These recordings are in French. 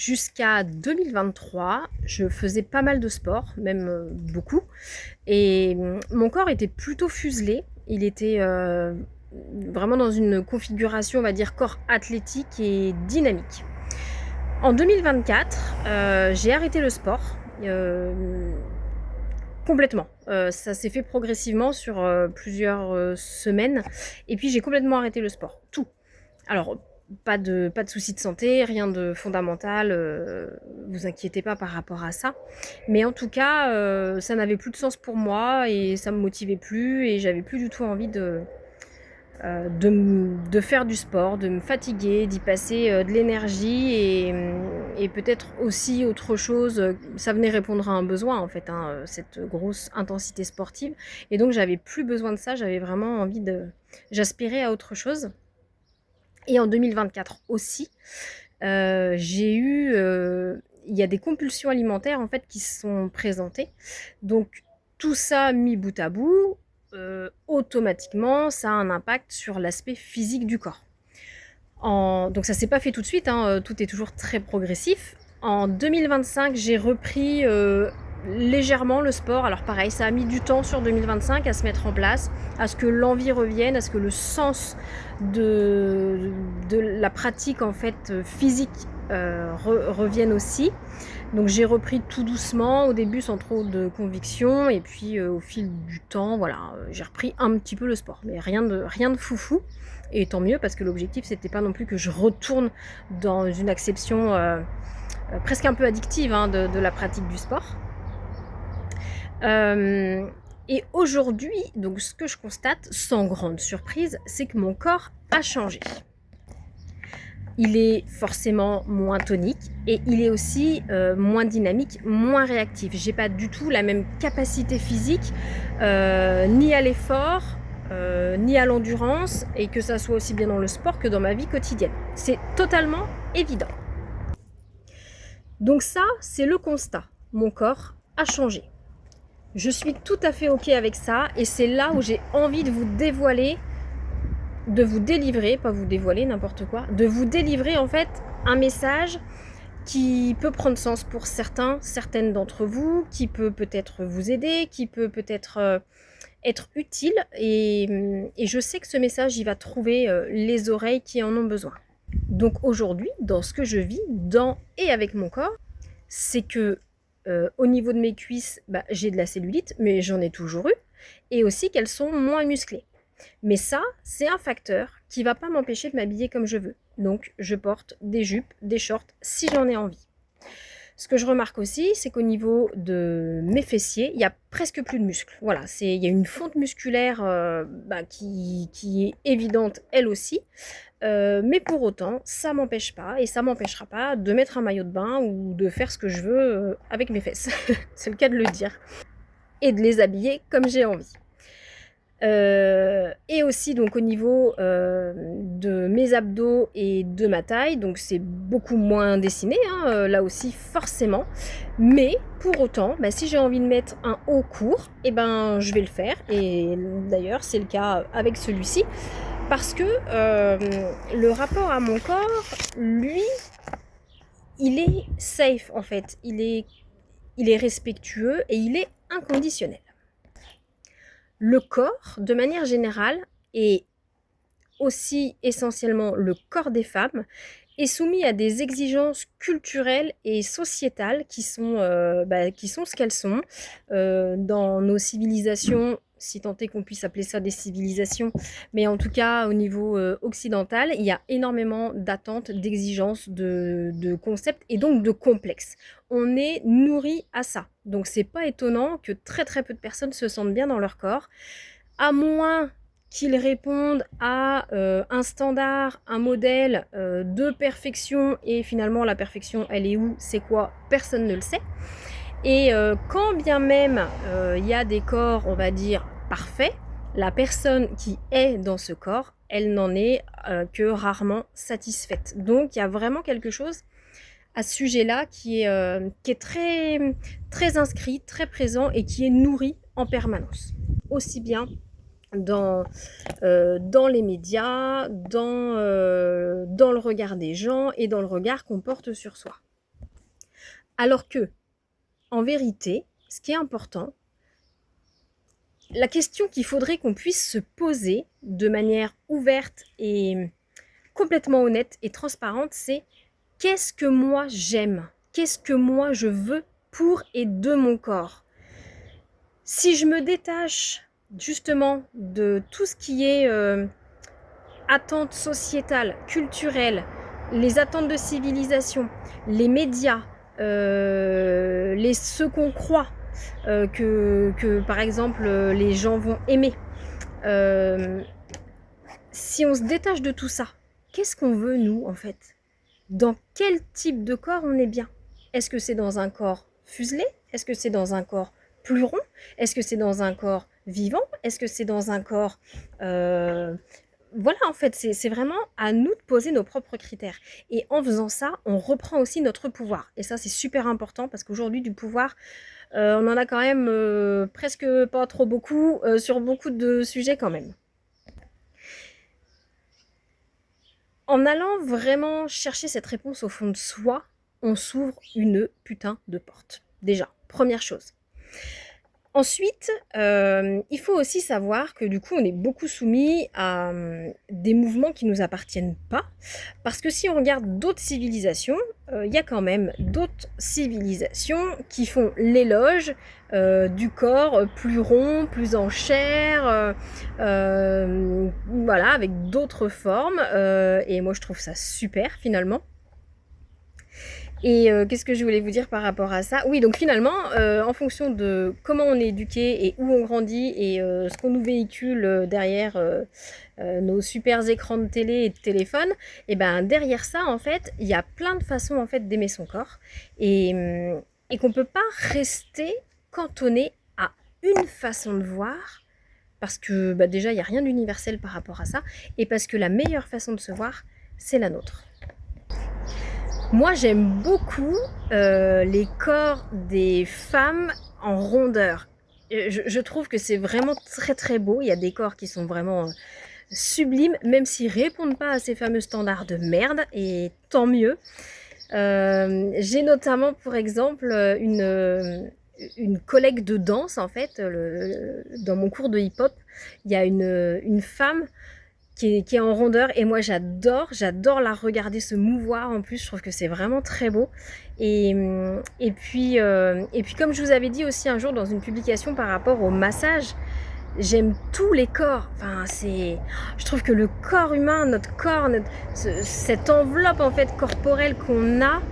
Jusqu'à 2023, je faisais pas mal de sport, même beaucoup. Et mon corps était plutôt fuselé. Il était vraiment dans une configuration, on va dire, corps athlétique et dynamique. En 2024, j'ai arrêté le sport. euh, Complètement. Ça s'est fait progressivement sur plusieurs semaines. Et puis j'ai complètement arrêté le sport. Tout. Alors, pas de soucis de santé, rien de fondamental, vous inquiétez pas par rapport à ça. Mais en tout cas, ça n'avait plus de sens pour moi et ça me motivait plus et j'avais plus du tout envie de faire du sport, de me fatiguer, d'y passer de l'énergie et peut-être aussi autre chose. Ça venait répondre à un besoin en fait, hein, cette grosse intensité sportive. Et donc j'avais plus besoin de ça, j'avais vraiment envie de... J'aspirais à autre chose. Et en 2024 aussi, il y a des compulsions alimentaires en fait qui se sont présentées. Donc tout ça mis bout à bout, automatiquement, ça a un impact sur l'aspect physique du corps. Donc ça s'est pas fait tout de suite, hein, tout est toujours très progressif. En 2025, j'ai repris légèrement le sport. Alors pareil, ça a mis du temps sur 2025 à se mettre en place, à ce que l'envie revienne, à ce que le sens de la pratique en fait physique revienne aussi. Donc j'ai repris tout doucement, au début sans trop de conviction, et puis au fil du temps, voilà, j'ai repris un petit peu le sport, mais rien de foufou. Et tant mieux parce que l'objectif c'était pas non plus que je retourne dans une acception presque un peu addictive, hein, de la pratique du sport. Euh, et aujourd'hui, donc ce que je constate, sans grande surprise, c'est que mon corps a changé. Il est forcément moins tonique et il est aussi moins dynamique, moins réactif. J'ai pas du tout la même capacité physique, ni à l'effort, ni à l'endurance, et que ça soit aussi bien dans le sport que dans ma vie quotidienne. C'est totalement évident. Donc ça, c'est le constat. Mon corps a changé. Je suis tout à fait OK avec ça et c'est là où j'ai envie de vous dévoiler, de vous délivrer, pas vous dévoiler n'importe quoi, de vous délivrer en fait un message qui peut prendre sens pour certaines d'entre vous, qui peut peut-être vous aider, qui peut peut-être être utile et je sais que ce message il va trouver les oreilles qui en ont besoin. Donc aujourd'hui, dans ce que je vis, dans et avec mon corps, c'est que au niveau de mes cuisses, bah, j'ai de la cellulite, mais j'en ai toujours eu, et aussi qu'elles sont moins musclées. Mais ça, c'est un facteur qui va pas m'empêcher de m'habiller comme je veux. Donc, je porte des jupes, des shorts si j'en ai envie. Ce que je remarque aussi, c'est qu'au niveau de mes fessiers, il n'y a presque plus de muscles. Voilà, il y a une fonte musculaire qui est évidente elle aussi. Mais pour autant, ça m'empêche pas et ça m'empêchera pas de mettre un maillot de bain ou de faire ce que je veux avec mes fesses. C'est le cas de le dire. Et de les habiller comme j'ai envie. Et aussi donc au niveau de mes abdos et de ma taille, donc c'est beaucoup moins dessiné, hein, là aussi forcément. Mais pour autant, bah, si j'ai envie de mettre un haut court, et ben je vais le faire. Et d'ailleurs c'est le cas avec celui-ci. Parce que le rapport à mon corps, lui, il est safe en fait. Il est respectueux et il est inconditionnel. Le corps, de manière générale, et aussi essentiellement le corps des femmes, est soumis à des exigences culturelles et sociétales qui sont ce qu'elles sont. Dans nos civilisations, si tant est qu'on puisse appeler ça des civilisations, mais en tout cas au niveau occidental, il y a énormément d'attentes, d'exigences, de concepts et donc de complexes. On est nourri à ça. Donc c'est pas étonnant que très très peu de personnes se sentent bien dans leur corps, à moins qu'ils répondent à un standard, un modèle de perfection, et finalement la perfection elle est où, c'est quoi, personne ne le sait. Et quand bien même il y a des corps, on va dire, parfaits, la personne qui est dans ce corps, elle n'en est que rarement satisfaite. Donc il y a vraiment quelque chose à ce sujet-là qui est très, très inscrit, très présent et qui est nourri en permanence. Aussi bien dans les médias, dans le regard des gens et dans le regard qu'on porte sur soi. Alors que, en vérité, ce qui est important, la question qu'il faudrait qu'on puisse se poser de manière ouverte et complètement honnête et transparente, c'est qu'est-ce que moi j'aime? Qu'est-ce que moi je veux pour et de mon corps? Si je me détache justement de tout ce qui est attentes sociétales, culturelles, les attentes de civilisation, les médias, ce qu'on croit que par exemple les gens vont aimer. Si on se détache de tout ça, qu'est-ce qu'on veut nous en fait? Dans quel type de corps on est bien? Est-ce que c'est dans un corps fuselé? Est-ce que c'est dans un corps plus rond? Est-ce que c'est dans un corps vivant? Est-ce que c'est dans un corps voilà, en fait, c'est vraiment à nous de poser nos propres critères. Et en faisant ça, on reprend aussi notre pouvoir. Et ça, c'est super important parce qu'aujourd'hui, du pouvoir, on en a quand même presque pas trop beaucoup sur beaucoup de sujets quand même. En allant vraiment chercher cette réponse au fond de soi, on s'ouvre une putain de porte. Déjà, première chose. Ensuite, il faut aussi savoir que du coup, on est beaucoup soumis à des mouvements qui ne nous appartiennent pas. Parce que si on regarde d'autres civilisations, il y a quand même d'autres civilisations qui font l'éloge du corps plus rond, plus en chair, voilà, avec d'autres formes. Et moi, je trouve ça super finalement. Et qu'est-ce que je voulais vous dire par rapport à ça? Oui, donc finalement, en fonction de comment on est éduqué et où on grandit et ce qu'on nous véhicule derrière nos super écrans de télé et de téléphone, et ben derrière ça, en fait, il y a plein de façons en fait d'aimer son corps et qu'on peut pas rester cantonné à une façon de voir parce que bah, déjà, il n'y a rien d'universel par rapport à ça et parce que la meilleure façon de se voir, c'est la nôtre. Moi, j'aime beaucoup les corps des femmes en rondeur. Je trouve que c'est vraiment très très beau. Il y a des corps qui sont vraiment sublimes, même s'ils répondent pas à ces fameux standards de merde, et tant mieux. J'ai notamment, pour exemple, une collègue de danse, en fait, dans mon cours de hip-hop, il y a une femme qui est en rondeur et moi j'adore la regarder se mouvoir en plus, je trouve que c'est vraiment très beau et puis comme je vous avais dit aussi un jour dans une publication par rapport au massage, j'aime tous les corps, enfin je trouve que le corps humain, notre corps, cette enveloppe en fait corporelle qu'on a,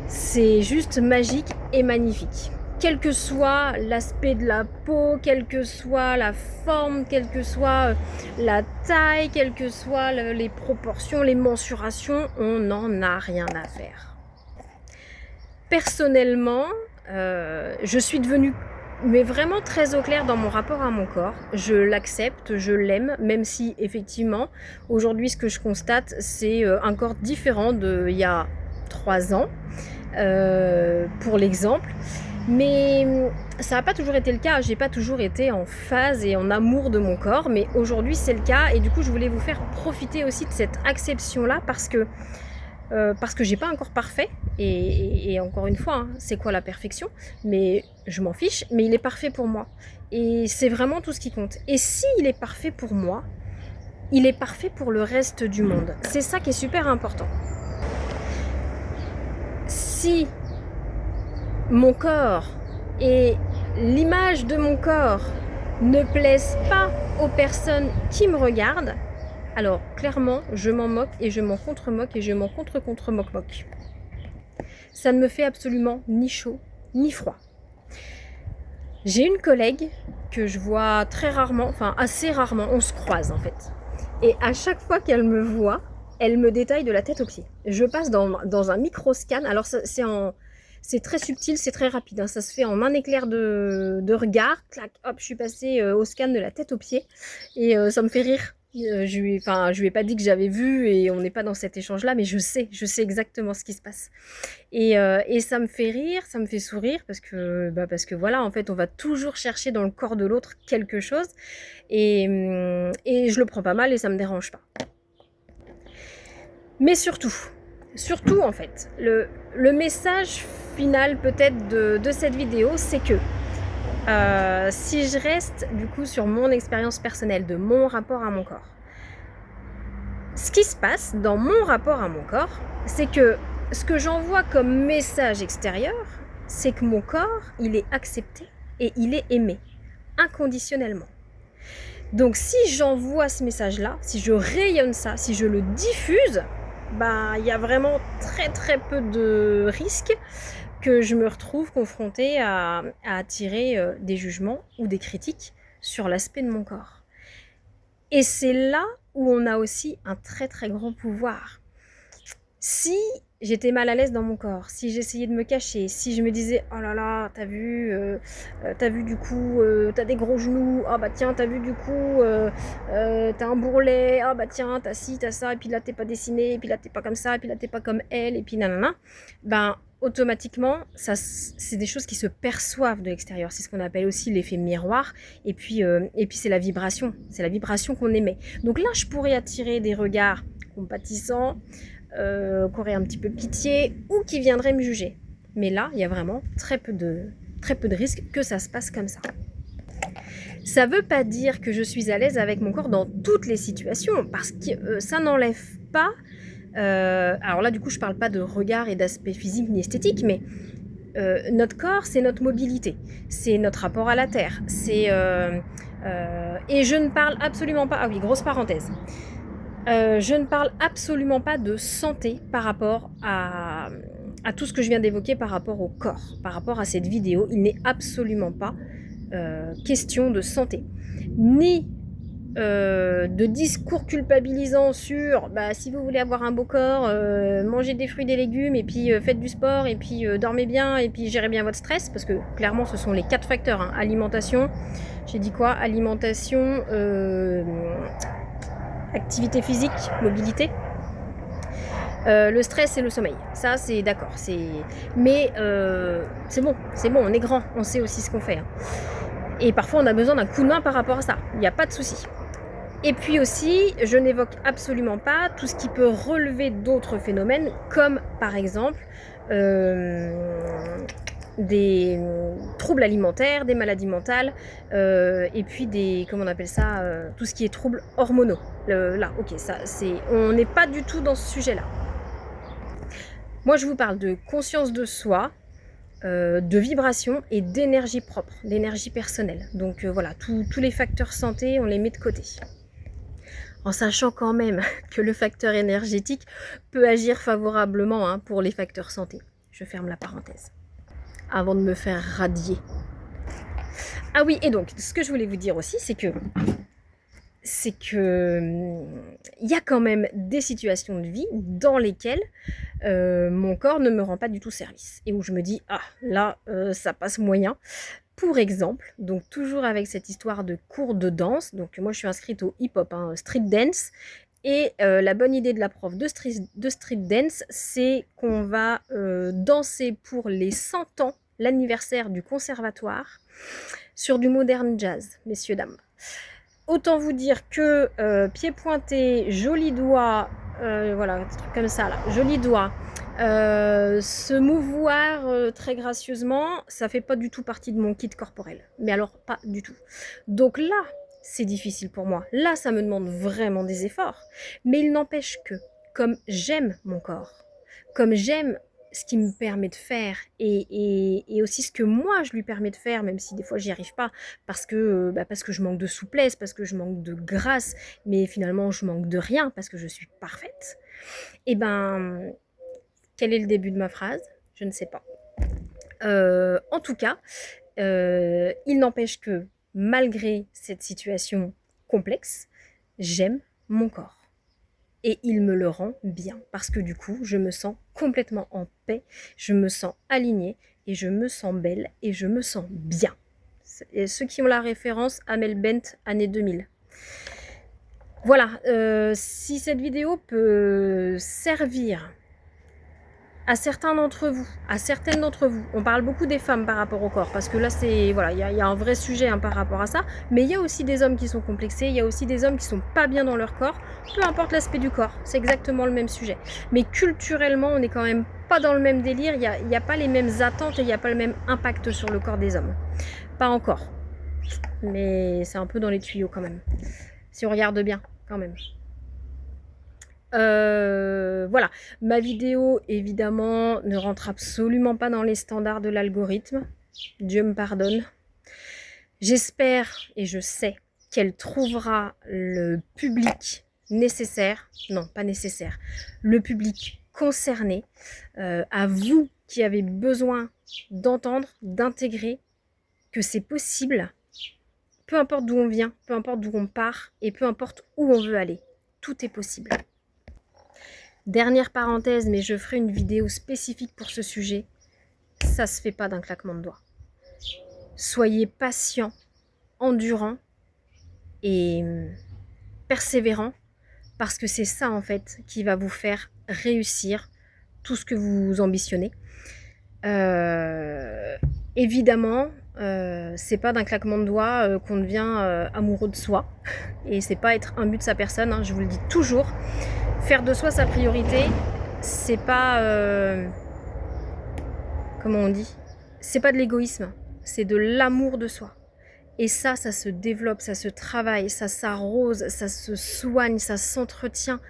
c'est juste magique et magnifique. Quel que soit l'aspect de la peau, quelle que soit la forme, quelle que soit la taille, quelles que soient les proportions, les mensurations, on n'en a rien à faire. Personnellement, je suis devenue mais vraiment très au clair dans mon rapport à mon corps. Je l'accepte, je l'aime, même si effectivement, aujourd'hui ce que je constate, c'est un corps différent d'il y a 3 ans, pour l'exemple. Mais ça n'a pas toujours été le cas, j'ai pas toujours été en phase et en amour de mon corps, mais aujourd'hui c'est le cas et du coup je voulais vous faire profiter aussi de cette acception-là parce que j'ai pas un corps parfait et encore une fois, hein, c'est quoi la perfection? Mais je m'en fiche, mais il est parfait pour moi et c'est vraiment tout ce qui compte. Et s'il est parfait pour moi, il est parfait pour le reste du monde. C'est ça qui est super important. Si mon corps et l'image de mon corps ne plaisent pas aux personnes qui me regardent, alors clairement, je m'en moque et je m'en contre-moque et je m'en contre-contre-moque-moque. Ça ne me fait absolument ni chaud ni froid. J'ai une collègue que je vois très rarement, enfin assez rarement, on se croise en fait. Et à chaque fois qu'elle me voit, elle me détaille de la tête aux pieds. Je passe dans un micro-scan, alors c'est très subtil, c'est très rapide, hein. Ça se fait en un éclair de regard, clac, hop, je suis passée au scan de la tête aux pieds et ça me fait rire. Je lui ai pas dit que j'avais vu et on n'est pas dans cet échange-là, mais je sais exactement ce qui se passe. Et ça me fait rire, ça me fait sourire parce que voilà, en fait, on va toujours chercher dans le corps de l'autre quelque chose et je le prends pas mal et ça me dérange pas. Mais surtout en fait, le message final peut-être de cette vidéo, c'est que si je reste du coup sur mon expérience personnelle, de mon rapport à mon corps, ce qui se passe dans mon rapport à mon corps, c'est que ce que j'envoie comme message extérieur, c'est que mon corps, il est accepté et il est aimé, inconditionnellement. Donc si j'envoie ce message-là, si je rayonne ça, si je le diffuse, il y a vraiment très peu de risques que je me retrouve confrontée à attirer des jugements ou des critiques sur l'aspect de mon corps. Et c'est là où on a aussi un très grand pouvoir. Si j'étais mal à l'aise dans mon corps, si j'essayais de me cacher, si je me disais « Oh là là, t'as vu du coup, t'as des gros genoux, ah bah tiens, t'as vu du coup, t'as un bourrelet, ah bah tiens, t'as ci, t'as ça, et puis là t'es pas dessiné, et puis là t'es pas comme ça, et puis là t'es pas comme elle, et puis nanana », automatiquement, ça, c'est des choses qui se perçoivent de l'extérieur. C'est ce qu'on appelle aussi l'effet miroir. Et puis c'est la vibration. C'est la vibration qu'on émet. Donc là, je pourrais attirer des regards compatissants, qui auraient un petit peu pitié ou qui viendraient me juger. Mais là, il y a vraiment très peu de risques que ça se passe comme ça. Ça ne veut pas dire que je suis à l'aise avec mon corps dans toutes les situations, parce que ça n'enlève pas... alors là, du coup, je parle pas de regard et d'aspect physique ni esthétique, mais notre corps, c'est notre mobilité, c'est notre rapport à la terre, et je ne parle absolument pas... Ah oui, grosse parenthèse. Je ne parle absolument pas de santé par rapport à tout ce que je viens d'évoquer par rapport au corps, par rapport à cette vidéo. Il n'est absolument pas question de santé, ni de discours culpabilisants sur si vous voulez avoir un beau corps, mangez des fruits, des légumes, et puis faites du sport, et puis dormez bien, et puis gérez bien votre stress, parce que clairement ce sont les 4 facteurs, hein. Alimentation, j'ai dit quoi? Alimentation, activité physique, mobilité, le stress et le sommeil. Ça, c'est d'accord. Mais c'est bon, on est grand, on sait aussi ce qu'on fait, hein. Et parfois, on a besoin d'un coup de main par rapport à ça. Il n'y a pas de souci. Et puis aussi, je n'évoque absolument pas tout ce qui peut relever d'autres phénomènes, comme par exemple des troubles alimentaires, des maladies mentales, et puis comment on appelle ça, tout ce qui est troubles hormonaux. Là, ok, on n'est pas du tout dans ce sujet-là. Moi, je vous parle de conscience de soi, de vibration et d'énergie propre, d'énergie personnelle. Donc voilà, tous les facteurs santé, on les met de côté. En sachant quand même que le facteur énergétique peut agir favorablement pour les facteurs santé. Je ferme la parenthèse, avant de me faire radier. Ah oui, et donc, ce que je voulais vous dire aussi, c'est que y a quand même des situations de vie dans lesquelles mon corps ne me rend pas du tout service, et où je me dis, ah là, ça passe moyen. Pour exemple, donc toujours avec cette histoire de cours de danse, donc moi je suis inscrite au hip-hop, street dance, et la bonne idée de la prof de street dance, c'est qu'on va danser pour les 100 ans, l'anniversaire du conservatoire, sur du modern jazz, messieurs, dames. Autant vous dire que pieds pointés, jolis doigts, voilà, un truc comme ça là, jolis doigts, se mouvoir très gracieusement, ça fait pas du tout partie de mon kit corporel. Mais alors, pas du tout. Donc là, c'est difficile pour moi. Là, ça me demande vraiment des efforts. Mais il n'empêche que, comme j'aime mon corps, comme j'aime ce qu'il me permet de faire, et aussi ce que moi je lui permets de faire, même si des fois j'y arrive pas, parce que je manque de souplesse, parce que je manque de grâce, mais finalement je manque de rien, parce que je suis parfaite, et quel est le début de ma phrase? Je ne sais pas. En tout cas, il n'empêche que malgré cette situation complexe, j'aime mon corps. Et il me le rend bien, parce que du coup, je me sens complètement en paix, je me sens alignée, et je me sens belle, et je me sens bien. Et ceux qui ont la référence, Amel Bent, année 2000. Voilà, si cette vidéo peut servir à certains d'entre vous, à certaines d'entre vous, on parle beaucoup des femmes par rapport au corps, parce que là, voilà, il y a un vrai sujet par rapport à ça, mais il y a aussi des hommes qui sont complexés, il y a aussi des hommes qui sont pas bien dans leur corps, peu importe l'aspect du corps, c'est exactement le même sujet. Mais culturellement, on est quand même pas dans le même délire, il y a pas les mêmes attentes et il n'y a pas le même impact sur le corps des hommes. Pas encore. Mais c'est un peu dans les tuyaux quand même. Si on regarde bien, quand même. Voilà, ma vidéo évidemment ne rentre absolument pas dans les standards de l'algorithme, Dieu me pardonne. J'espère et je sais qu'elle trouvera le public nécessaire, non pas nécessaire, le public concerné, à vous qui avez besoin d'entendre, d'intégrer que c'est possible, peu importe d'où on vient, peu importe d'où on part et peu importe où on veut aller, tout est possible. Dernière parenthèse, mais je ferai une vidéo spécifique pour ce sujet. Ça se fait pas d'un claquement de doigts. Soyez patient, endurant et persévérant parce que c'est ça en fait qui va vous faire réussir tout ce que vous ambitionnez. Évidemment, c'est pas d'un claquement de doigts qu'on devient amoureux de soi et c'est pas être imbu de sa personne, hein, je vous le dis toujours. Faire de soi sa priorité, c'est pas comment on dit, c'est pas de l'égoïsme, c'est de l'amour de soi. Et ça se développe, ça se travaille, ça s'arrose, ça se soigne, ça s'entretient.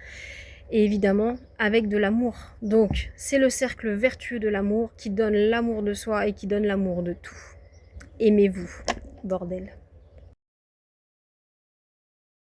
Et évidemment, avec de l'amour. Donc, c'est le cercle vertueux de l'amour qui donne l'amour de soi et qui donne l'amour de tout. Aimez-vous, bordel.